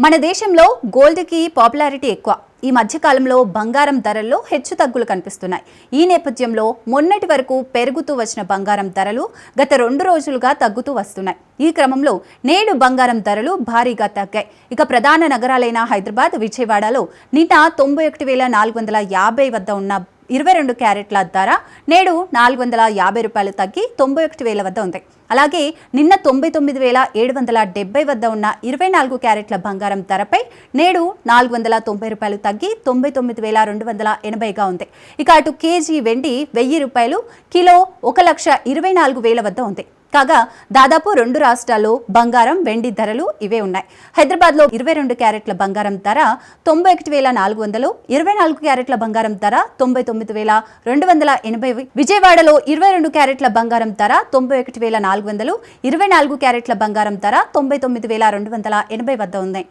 మన దేశంలో గోల్డ్కి పాపులారిటీ ఎక్కువ. ఈ మధ్యకాలంలో బంగారం ధరల్లో హెచ్చుతగ్గులు కనిపిస్తున్నాయి. ఈ నేపథ్యంలో మొన్నటి వరకు పెరుగుతూ వచ్చిన బంగారం ధరలు గత 2 రోజులుగా తగ్గుతూ వస్తున్నాయి. ఈ క్రమంలో నేడు బంగారం ధరలు భారీగా తగ్గాయి. ఇక ప్రధాన నగరాలైన హైదరాబాద్, విజయవాడలో నిన్న 91,450 వద్ద ఉన్న 22 క్యారెట్ల ధర నేడు 450 రూపాయలు తగ్గి 91,000 వద్ద ఉంది. అలాగే నిన్న 99,770 వద్ద ఉన్న 24 క్యారెట్ల బంగారం ధరపై నేడు 490 రూపాయలు తగ్గి 99,280గా ఉంది. ఇక అటు కేజీ వెండి 1000 రూపాయలు, కిలో 1,24,000 వద్ద ఉంది. కాగా దాదాపు 2 రాష్ట్రాల్లో బంగారం, వెండి ధరలు ఇవే ఉన్నాయి. హైదరాబాద్లో 22 క్యారెట్ల బంగారం ధర 91,400, 24 క్యారెట్ల బంగారం ధర 99,280, విజయవాడలో 22 క్యారెట్ల బంగారం ధర 91,400, 24 క్యారెట్ల బంగారం ధర 99,280 వద్ద ఉంది.